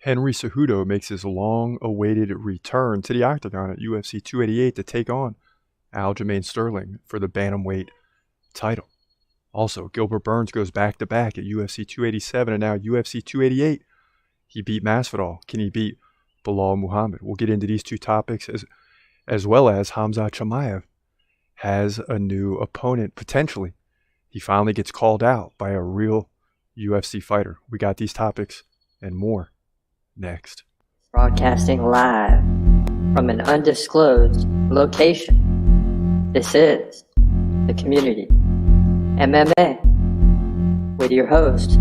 Henry Cejudo makes his long-awaited return to the octagon at UFC 288 to take on Aljamain Sterling for the bantamweight title. Also, Gilbert Burns goes back-to-back at UFC 287 and now UFC 288. He beat Masvidal. Can he beat Belal Muhammad? We'll get into these two topics as well as Khamzat Chimaev has a new opponent, potentially. He finally gets called out by a real UFC fighter. We got these topics and more next. Broadcasting live from an undisclosed location. This is The Community MMA with your host,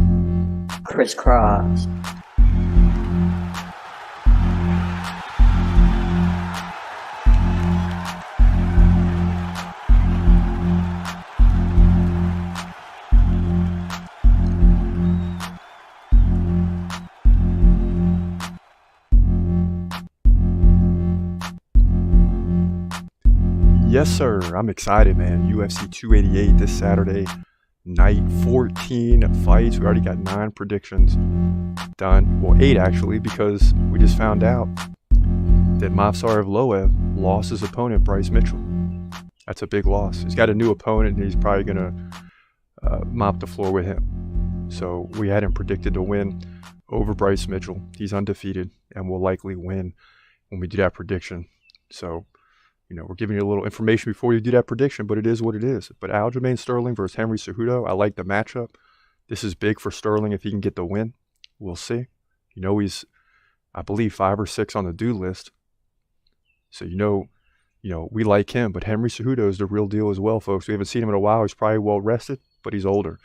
Chris Cross. Yes, sir. I'm excited, man. UFC 288 this Saturday night. 14 fights. We already got 9 predictions done. Well, 8 actually, because we just found out that Movsarevloev lost his opponent, Bryce Mitchell. That's a big loss. He's got a new opponent, and he's probably going to mop the floor with him. So we had him predicted to win over Bryce Mitchell. He's undefeated and will likely win when we do that prediction. So, we're giving you a little information before you do that prediction, but it is what it is. But Aljamain Sterling versus Henry Cejudo, I like the matchup. This is big for Sterling if he can get the win. We'll see. He's, I believe, 5 or 6 on the due list. So, we like him. But Henry Cejudo is the real deal as well, folks. We haven't seen him in a while. He's probably well rested, but he's older,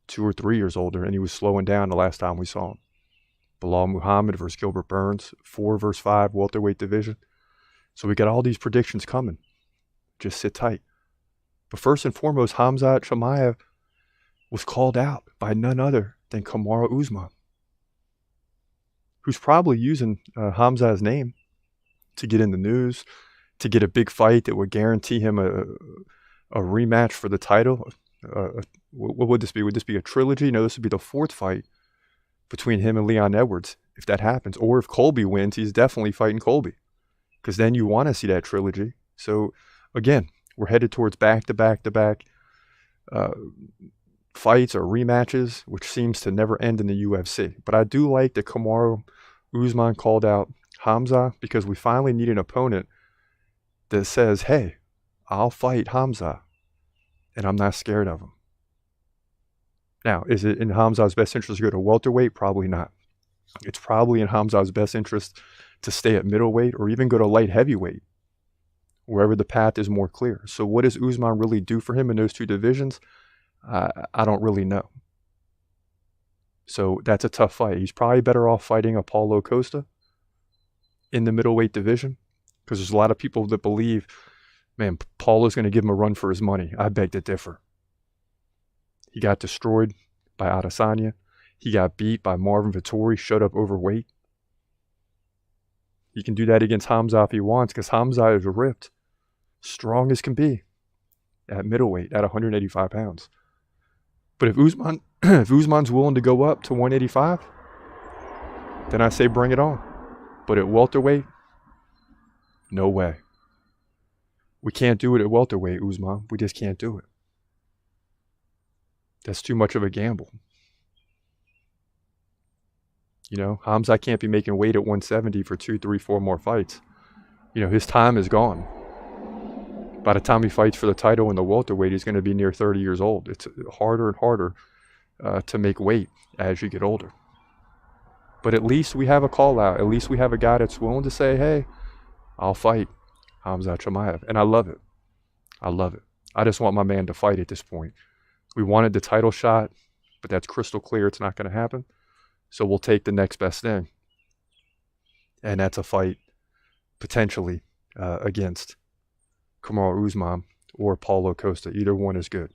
2 or 3 years older, and he was slowing down the last time we saw him. Belal Muhammad versus Gilbert Burns, 4 versus 5 welterweight division. So we got all these predictions coming. Just sit tight. But first and foremost, Khamzat Chimaev was called out by none other than Kamaru Usman, who's probably using Khamzat's name to get in the news, to get a big fight that would guarantee him a rematch for the title. What would this be? Would this be a trilogy? No, this would be the 4th fight between him and Leon Edwards, if that happens. Or if Colby wins, he's definitely fighting Colby, because then you want to see that trilogy. So, again, we're headed towards back-to-back-to-back fights or rematches, which seems to never end in the UFC. But I do like that Kamaru Usman called out Khamzat, because we finally need an opponent that says, hey, I'll fight Khamzat, and I'm not scared of him. Now, is it in Khamzat's best interest to go to welterweight? Probably not. It's probably in Khamzat's best interest to stay at middleweight or even go to light heavyweight, wherever the path is more clear. So what does Usman really do for him in those 2 divisions? I don't really know. So that's a tough fight. He's probably better off fighting a Paulo Costa in the middleweight division, because there's a lot of people that believe, man, Paulo's going to give him a run for his money. I beg to differ. He got destroyed by Adesanya. He got beat by Marvin Vettori, showed up overweight. He can do that against Khamzat if he wants, because Khamzat is ripped, strong as can be, at middleweight, at 185 pounds. But if Usman's willing to go up to 185, then I say bring it on. But at welterweight, no way. We can't do it at welterweight, Usman. We just can't do it. That's too much of a gamble. Khamzat can't be making weight at 170 for 2, 3, 4 more fights. His time is gone. By the time he fights for the title in the welterweight, he's going to be near 30 years old. It's harder and harder to make weight as you get older. But at least we have a call out. At least we have a guy that's willing to say, hey, I'll fight Khamzat Chimaev. And I love it. I love it. I just want my man to fight at this point. We wanted the title shot, but that's crystal clear it's not going to happen. So we'll take the next best thing. And that's a fight potentially against Kamaru Usman or Paulo Costa. Either one is good.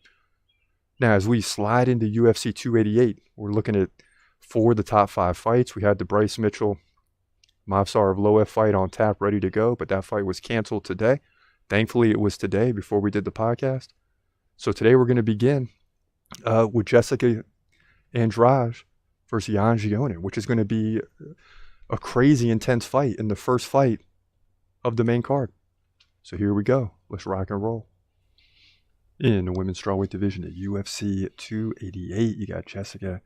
Now, as we slide into UFC 288, we're looking at 4 of the top 5 fights. We had the Bryce Mitchell Movsarevloev fight on tap, ready to go, but that fight was canceled today. Thankfully, it was today before we did the podcast. So today we're going to begin with Jessica Andrade versus Jan Gione, which is going to be a crazy intense fight in the first fight of the main card. So here we go. Let's rock and roll. In the women's strawweight division at UFC 288, you got Jessica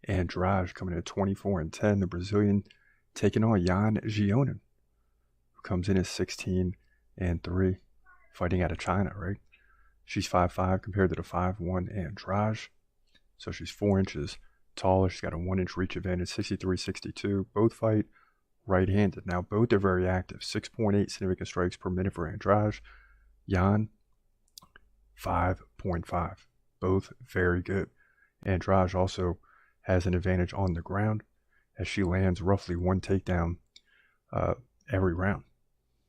Andrade coming in at 24-10. The Brazilian taking on Yan Xiaonan, who comes in at 16-3, fighting out of China, right? She's 5'5" compared to the 5'1" Andrade. So she's 4 inches taller. She's got a 1-inch reach advantage, 63-62. Both fight right-handed. Now, both are very active. 6.8 significant strikes per minute for Andrade. Yan, 5.5. Both very good. Andrade also has an advantage on the ground as she lands roughly 1 takedown every round.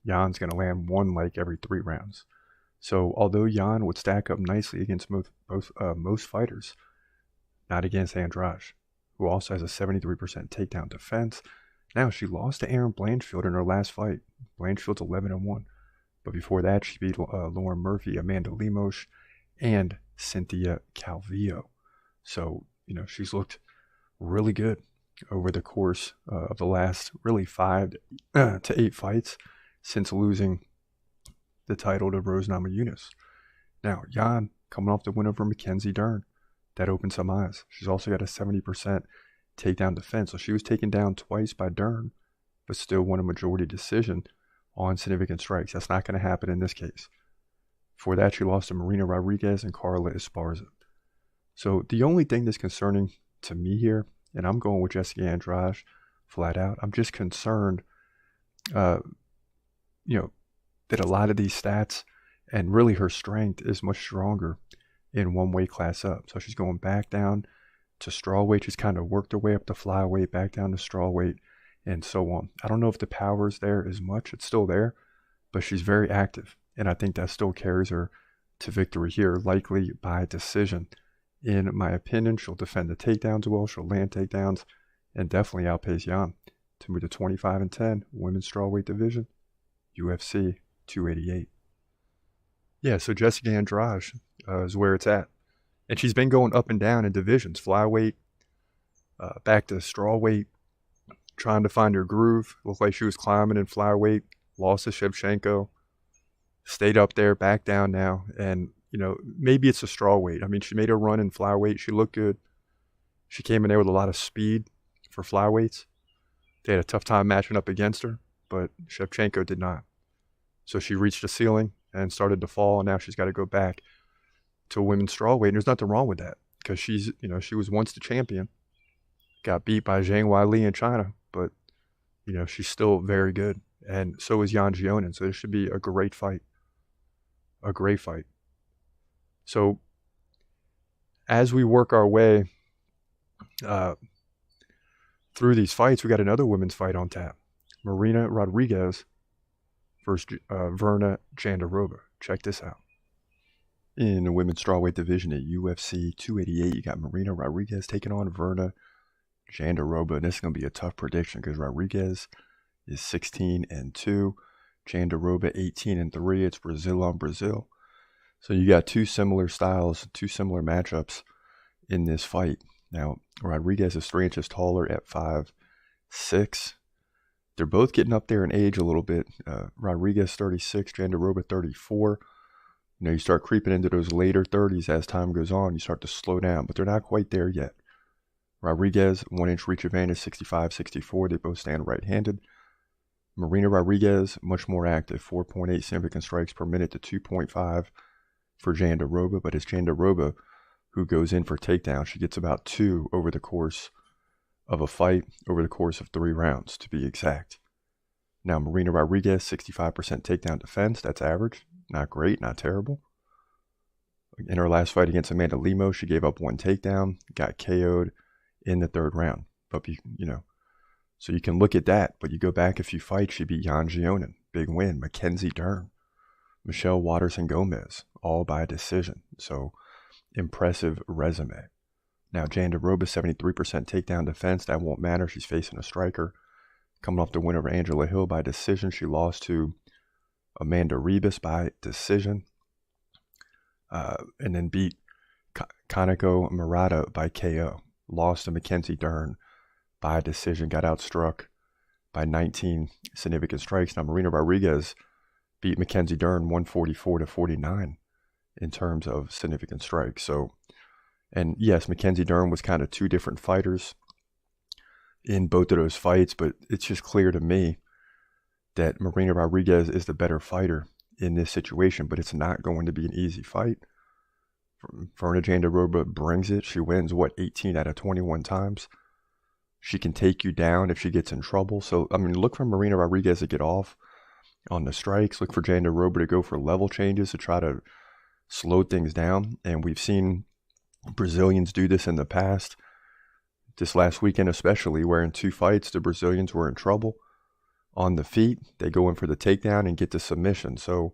Yan's going to land 1 like every 3 rounds. So although Yan would stack up nicely against most fighters, not against Andrade, who also has a 73% takedown defense. Now, she lost to Erin Blanchfield in her last fight. Blanchfield's 11-1. But before that, she beat Lauren Murphy, Amanda Lemos, and Cynthia Calvillo. So, she's looked really good over the course of the last really 5 to 8 fights since losing the title to Rose Namajunas. Now, Yan coming off the win over Mackenzie Dern. That opened some eyes. She's also got a 70% takedown defense. So she was taken down twice by Dern, but still won a majority decision on significant strikes. That's not going to happen in this case. Before that, she lost to Marina Rodriguez and Carla Esparza. So the only thing that's concerning to me here, and I'm going with Jessica Andrade flat out, I'm just concerned, that a lot of these stats and really her strength is much stronger in one weight class up. So she's going back down to strawweight. She's kind of worked her way up to flyweight, back down to strawweight, and so on. I don't know if the power is there as much. It's still there, but she's very active. And I think that still carries her to victory here, likely by decision. In my opinion, she'll defend the takedowns well. She'll land takedowns and definitely outpace Yan to move to 25-10, women's strawweight division, UFC 288. Yeah, so Jessica Andrade is where it's at. And she's been going up and down in divisions, flyweight, back to strawweight, trying to find her groove. Looked like she was climbing in flyweight, lost to Shevchenko, stayed up there, back down now. And, maybe it's a strawweight. I mean, she made a run in flyweight. She looked good. She came in there with a lot of speed for flyweights. They had a tough time matching up against her, but Shevchenko did not. So she reached the ceiling and started to fall, and now she's got to go back to women's strawweight. And there's nothing wrong with that because she's, she was once the champion, got beat by Zhang Weili in China, but, she's still very good. And so is Yan Xiaonan. So this should be a great fight. A great fight. So as we work our way through these fights, we got another women's fight on tap. Marina Rodriguez versus Verna Jandiroba. Check this out. In the women's strawweight division at UFC 288, you got Marina Rodriguez taking on Verna Jandiroba. And this is going to be a tough prediction because Rodriguez is 16-2, Jandiroba 18-3. It's Brazil on Brazil. So you got 2 similar styles, 2 similar matchups in this fight. Now, Rodriguez is 3 inches taller at 5'6". They're both getting up there in age a little bit. Rodriguez 36, Jandiroba 34. You start creeping into those later 30s as time goes on. You start to slow down, but they're not quite there yet. Rodriguez, 1-inch reach advantage, 65-64. They both stand right-handed. Marina Rodriguez, much more active, 4.8 significant strikes per minute to 2.5 for Jandiroba, but it's Jandiroba who goes in for takedown. She gets about 2 over the course of a fight, over the course of 3 rounds, to be exact. Now, Marina Rodriguez, 65% takedown defense. That's average. Not great, not terrible. In her last fight against Amanda Lemos, she gave up 1 takedown, got KO'd in the 3rd round. But, so you can look at that, but you go back a few fights, she beat Yan Xiaonan, big win. Mackenzie Dern, Michelle Waterson-Gomez, all by decision. So, impressive resume. Now, Jandiroba, 73% takedown defense. That won't matter. She's facing a striker. Coming off the win over Angela Hill by decision. She lost to Amanda Ribas by decision. And then beat Kaneko Murata by KO. Lost to Mackenzie Dern by decision. Got outstruck by 19 significant strikes. Now, Marina Rodriguez beat Mackenzie Dern 144-49 in terms of significant strikes. So, and yes, Mackenzie Dern was kind of two different fighters in both of those fights, but it's just clear to me that Marina Rodriguez is the better fighter in this situation, but it's not going to be an easy fight. Virna Jandiroba brings it. She wins, 18 out of 21 times. She can take you down if she gets in trouble. So, I mean, look for Marina Rodriguez to get off on the strikes. Look for Jandiroba to go for level changes to try to slow things down. And we've seen Brazilians do this in the past. This last weekend especially, where in two fights, the Brazilians were in trouble on the feet. They go in for the takedown and get the submission. So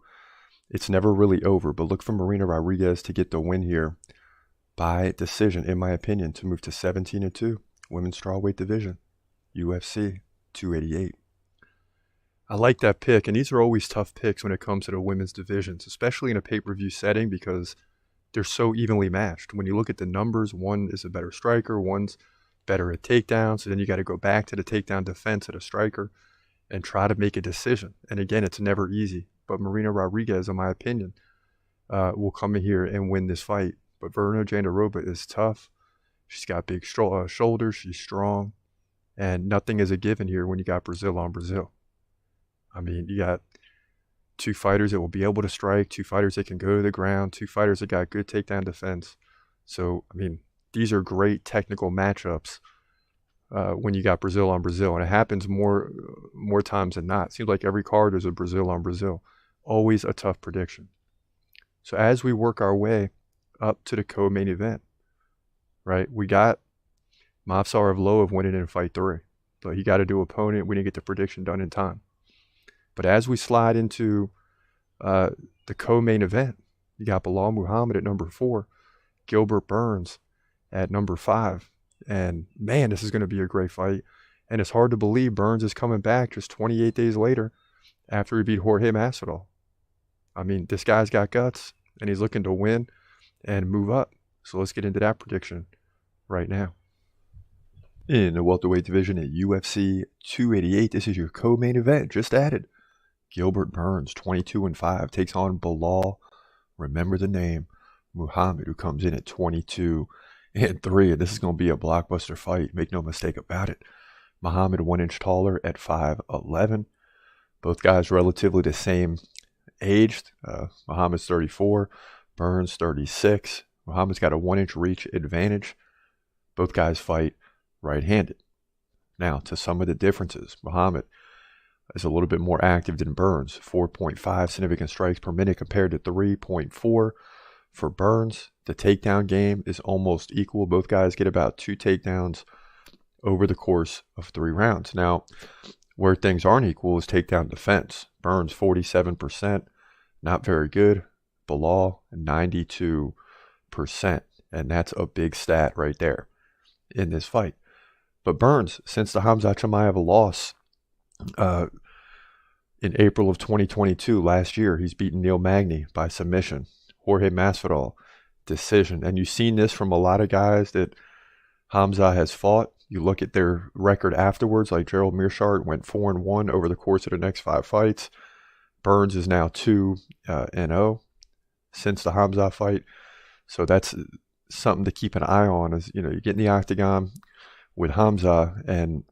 it's never really over. But look for Marina Rodriguez to get the win here by decision, in my opinion, to move to 17-2. Women's strawweight division, UFC 288. I like that pick, and these are always tough picks when it comes to the women's divisions, especially in a pay-per-view setting because they're so evenly matched. When you look at the numbers, one is a better striker, one's better at takedowns, so then you got to go back to the takedown defense at a striker and try to make a decision. And again, it's never easy. But Marina Rodriguez, in my opinion, will come in here and win this fight. But Virna Jandiroba is tough. She's got big shoulders. She's strong. And nothing is a given here when you got Brazil on Brazil. I mean, you got two fighters that will be able to strike, two fighters that can go to the ground, two fighters that got good takedown defense. So, I mean, these are great technical matchups when you got Brazil on Brazil. And it happens more times than not. It seems like every card is a Brazil on Brazil. Always a tough prediction. So as we work our way up to the co-main event, right, we got Movsar Evloev winning in fight 3. But he got a new opponent. We didn't get the prediction done in time. But as we slide into the co-main event, you got Belal Muhammad at number 4, Gilbert Burns at number 5. And man, this is going to be a great fight. And it's hard to believe Burns is coming back just 28 days later after he beat Jorge Masvidal. I mean, this guy's got guts, and he's looking to win and move up. So let's get into that prediction right now. In the welterweight division at UFC 288, this is your co-main event, just added. Gilbert Burns, 22-5, takes on Belal, remember the name, Muhammad, who comes in at 22-3. And this is going to be a blockbuster fight, make no mistake about it. Muhammad 1 inch taller at 5'11". Both guys relatively the same aged. Muhammad's 34, Burns 36. Muhammad's got a 1 inch reach advantage. Both guys fight right-handed. Now, to some of the differences, Muhammad is a little bit more active than Burns, 4.5 significant strikes per minute compared to 3.4 for Burns. The takedown game is almost equal. Both guys get about 2 takedowns over the course of 3 rounds. Now, where things aren't equal is takedown defense. Burns 47%, not very good. Belal 92%, and that's a big stat right there in this fight. But Burns, since the Khamzat Chimaev loss in April of 2022, last year, he's beaten Neil Magny by submission. Jorge Masvidal, decision. And you've seen this from a lot of guys that Khamzat has fought. You look at their record afterwards, like Gerald Meerschaert went 4-1 over the course of the next 5 fights. Burns is now 2-0 since the Khamzat fight. So that's something to keep an eye on. Is, you know, you get in the octagon with Khamzat, and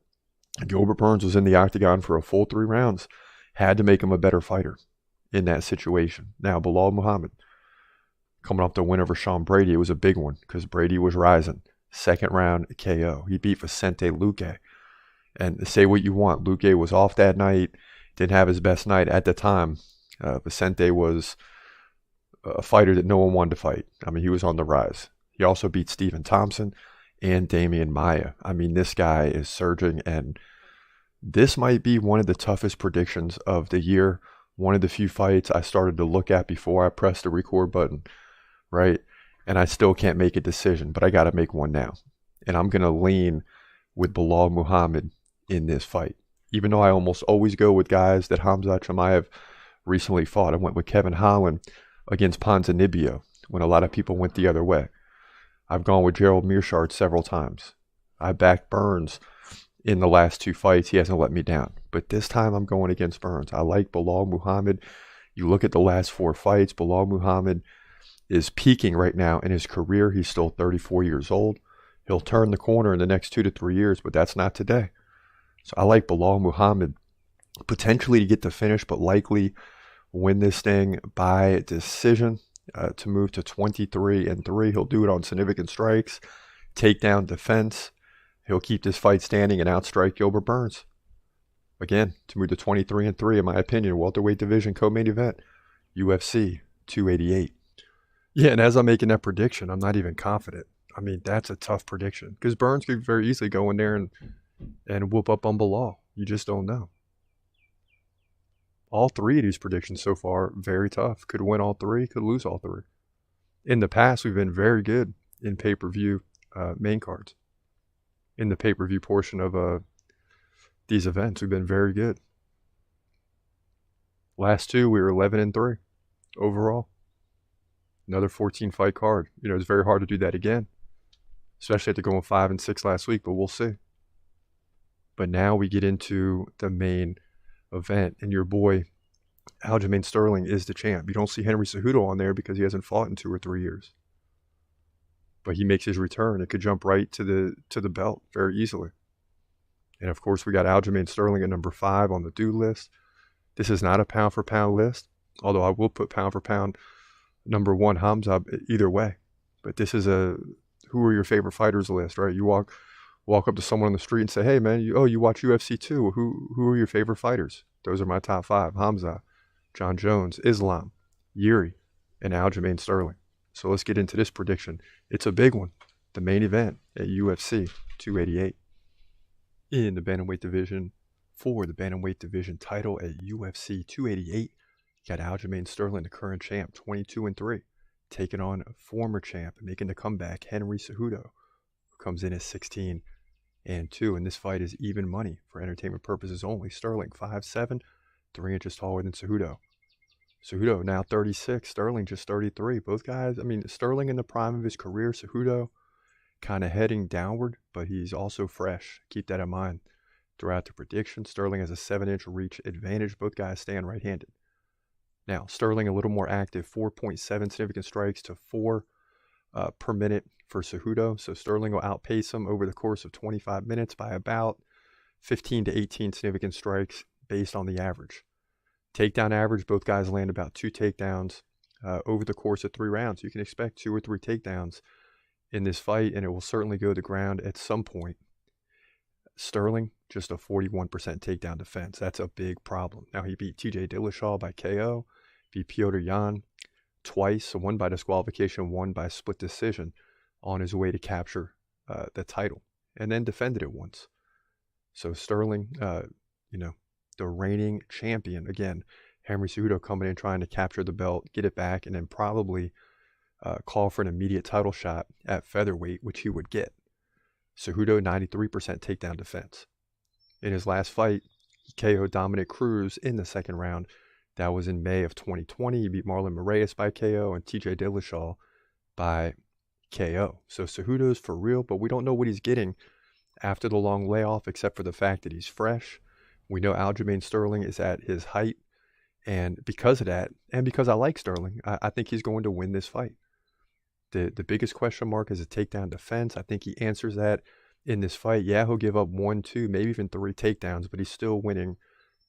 Gilbert Burns was in the octagon for a full 3 rounds. Had to make him a better fighter in that situation. Now, Belal Muhammad, coming off the win over Sean Brady, it was a big one because Brady was rising. 2nd round KO. He beat Vicente Luque. And say what you want, Luque was off that night, didn't have his best night at the time. Vicente was a fighter that no one wanted to fight. I mean, he was on the rise. He also beat Stephen Thompson and Damian Maia. I mean, this guy is surging, and this might be one of the toughest predictions of the year. One of the few fights I started to look at before I pressed the record button, right? And I still can't make a decision, but I got to make one now. And I'm going to lean with Belal Muhammad in this fight. Even though I almost always go with guys that Khamzat Chimaev recently fought. I went with Kevin Holland against Ponzinibbio when a lot of people went the other way. I've gone with Gerald Meerschaert several times. I backed Burns in the last 2 fights. He hasn't let me down. But this time I'm going against Burns. I like Belal Muhammad. You look at the last 4 fights, Belal Muhammad is peaking right now in his career. He's still 34 years old. He'll turn the corner in the next 2 to 3 years, but that's not today. So I like Belal Muhammad potentially to get the finish, but likely win this thing by decision to move to 23-3. He'll do it on significant strikes, takedown defense. He'll keep this fight standing and outstrike Gilbert Burns. Again, to move to 23-3, in my opinion, welterweight division co-main event, UFC 288. Yeah, and as I'm making that prediction, I'm not even confident. I mean, that's a tough prediction because Burns could very easily go in there and whoop up on Belal. You just don't know. All 3 of these predictions so far, very tough. Could win all 3, could lose all 3. In the past, we've been very good in pay-per-view main cards. In the pay-per-view portion of these events, we've been very good. Last 2, we were 11-3 overall. Another 14-fight card. You know, it's very hard to do that again, especially after going 5-6 last week, but we'll see. But now we get into the main event, and your boy Aljamain Sterling is the champ. You don't see Henry Cejudo on there because he hasn't fought in 2 or 3 years. But he makes his return. It could jump right to the belt very easily. And of course, we got Aljamain Sterling at number 5 on the do list. This is not a pound for pound list, although I will put pound for pound number 1 Hamza either way. But this is a who are your favorite fighters list, right? You walk up to someone on the street and say, hey man, you watch UFC too. Who are your favorite fighters? Those are my top 5. Hamza, John Jones, Islam, Yuri, and Aljamain Sterling. So let's get into this prediction. It's a big one. The main event at UFC 288. In the bantamweight division, for the bantamweight division title at UFC 288, you got Aljamain Sterling, the current champ, 22-3, taking on a former champ, making the comeback, Henry Cejudo, who comes in as 16-2. And this fight is even money for entertainment purposes only. Sterling 5'7", 3 inches taller than Cejudo. Cejudo now 36, Sterling just 33. Both guys, I mean, Sterling in the prime of his career, Cejudo kind of heading downward, but he's also fresh. Keep that in mind throughout the prediction. Sterling has a 7-inch reach advantage. Both guys stand right-handed. Now, Sterling a little more active, 4.7 significant strikes to 4 per minute for Cejudo. So Sterling will outpace him over the course of 25 minutes by about 15 to 18 significant strikes based on the average. Takedown average, both guys land about 2 takedowns over the course of 3 rounds. You can expect 2 or 3 takedowns in this fight, and it will certainly go to the ground at some point. Sterling, just a 41% takedown defense. That's a big problem. Now, he beat TJ Dillashaw by KO, beat Petr Yan twice, so 1 by disqualification, 1 by split decision on his way to capture the title, and then defended it once. So Sterling, the reigning champion. Again, Henry Cejudo coming in trying to capture the belt, get it back, and then probably call for an immediate title shot at featherweight, which he would get. Cejudo, 93% takedown defense. In his last fight, he KO'd Dominic Cruz in the 2nd round. That was in May of 2020. He beat Marlon Moraes by KO and TJ Dillashaw by KO. So Cejudo's for real, but we don't know what he's getting after the long layoff, except for the fact that he's fresh. We know Aljamain Sterling is at his height, and because of that, and because I like Sterling, I think he's going to win this fight. The biggest question mark is a takedown defense. I think he answers that in this fight. Yeah, he'll give up 1, 2, maybe even 3 takedowns, but he's still winning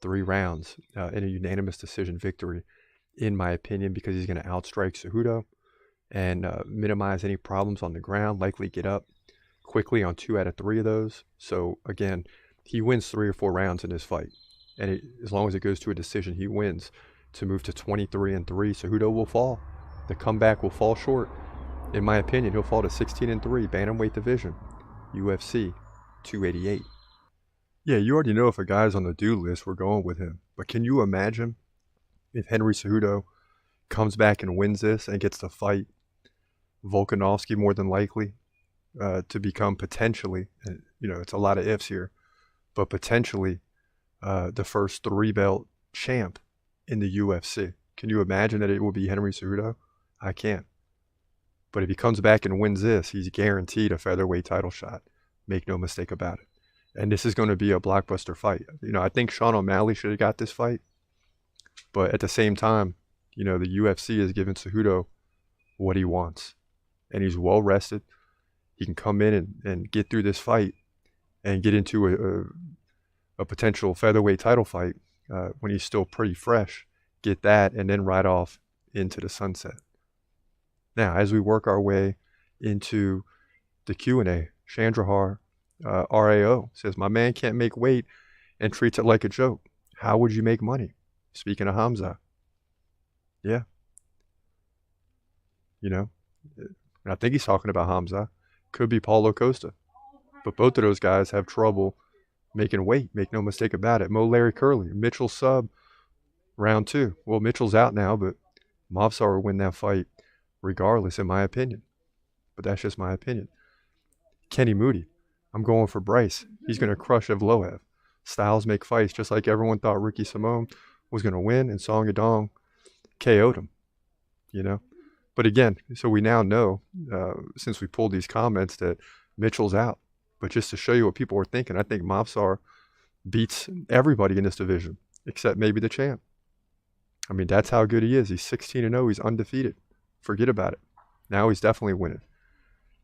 3 rounds in a unanimous decision victory, in my opinion, because he's going to outstrike Cejudo and minimize any problems on the ground, likely get up quickly on 2 out of 3 of those. So again, he wins 3 or 4 rounds in this fight. And as long as it goes to a decision, he wins to move to 23-3. Cejudo will fall. The comeback will fall short. In my opinion, he'll fall to 16-3, bantamweight division, UFC 288. Yeah, you already know if a guy's on the do list, we're going with him. But can you imagine if Henry Cejudo comes back and wins this and gets to fight Volkanovski more than likely to become potentially, and it's a lot of ifs here, but potentially the first 3-belt champ in the UFC. Can you imagine that it will be Henry Cejudo? I can't. But if he comes back and wins this, he's guaranteed a featherweight title shot. Make no mistake about it. And this is going to be a blockbuster fight. You know, I think Sean O'Malley should have got this fight. But at the same time, you know, the UFC has given Cejudo what he wants. And he's well rested. He can come in and get through this fight and get into a potential featherweight title fight when he's still pretty fresh. Get that and then ride off into the sunset. Now, as we work our way into the Q&A, Chandrahar RAO says, my man can't make weight and treats it like a joke. How would you make money? Speaking of Hamza. Yeah. You know, and I think he's talking about Hamza. Could be Paulo Costa. But both of those guys have trouble making weight. Make no mistake about it. Mo Larry Curly, Mitchell sub round 2. Well, Mitchell's out now, but Movsar will win that fight regardless, in my opinion. But that's just my opinion. Kenny Moody, I'm going for Bryce. He's going to crush Evloev. Styles make fights just like everyone thought Ricky Simone was going to win, and Song Yadong KO'd him, you know. But again, so we now know, since we pulled these comments, that Mitchell's out. But just to show you what people were thinking, I think Movsar beats everybody in this division, except maybe the champ. I mean, that's how good he is. He's 16-0. He's undefeated. Forget about it. Now he's definitely winning.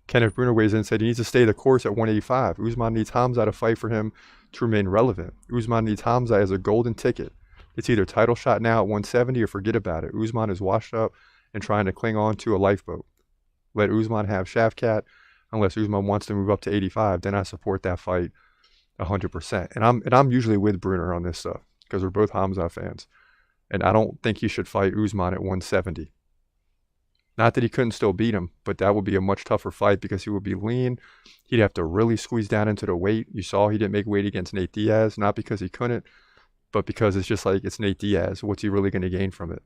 Kenneth Bruner weighs in and said he needs to stay the course at 185. Usman needs Hamza to fight for him to remain relevant. Usman needs Hamza as a golden ticket. It's either title shot now at 170 or forget about it. Usman is washed up and trying to cling on to a lifeboat. Let Usman have Shafkat unless Usman wants to move up to 85. Then I support that fight 100%. And I'm usually with Bruner on this stuff because we're both Hamza fans. And I don't think he should fight Usman at 170. Not that he couldn't still beat him, but that would be a much tougher fight because he would be lean. He'd have to really squeeze down into the weight. You saw he didn't make weight against Nate Diaz, not because he couldn't, but because it's just like it's Nate Diaz. What's he really going to gain from it?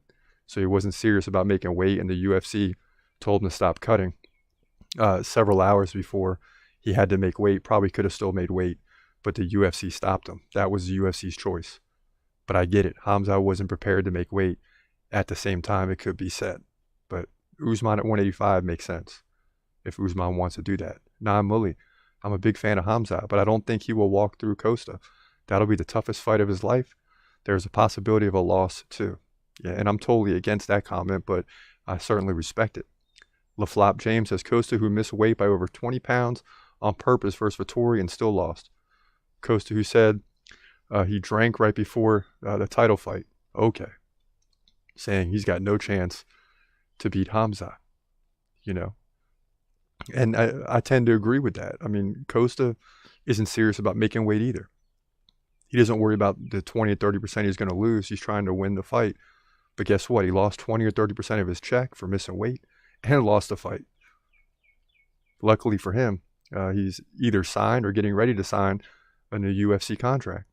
So he wasn't serious about making weight, and the UFC told him to stop cutting several hours before he had to make weight. Probably could have still made weight, but the UFC stopped him. That was the UFC's choice. But I get it. Hamza wasn't prepared to make weight. At the same time, it could be said. But Usman at 185 makes sense if Usman wants to do that. Nah, Mully, I'm a big fan of Hamza, but I don't think he will walk through Costa. That'll be the toughest fight of his life. There's a possibility of a loss too. Yeah, and I'm totally against that comment, but I certainly respect it. LaFlop James says Costa, who missed weight by over 20 pounds on purpose versus Vettori and still lost. Costa, who said he drank right before the title fight. Okay. Saying he's got no chance to beat Hamza, you know. And I tend to agree with that. I mean, Costa isn't serious about making weight either. He doesn't worry about the 20 or 30% he's going to lose. He's trying to win the fight. But guess what? He lost 20 or 30% of his check for missing weight and lost the fight. Luckily for him, he's either signed or getting ready to sign a new UFC contract.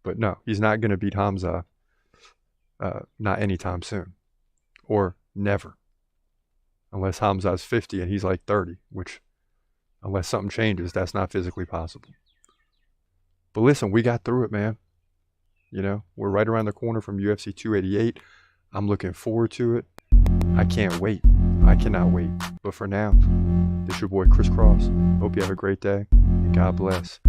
But no, he's not going to beat Hamza. Not anytime soon, or never, unless Hamza's 50 and he's like 30, which, unless something changes, that's not physically possible. But listen, we got through it, man. You know, we're right around the corner from UFC 288. I'm looking forward to it. I can't wait. I cannot wait. But for now, this is your boy Chris Cross. Hope you have a great day, and God bless.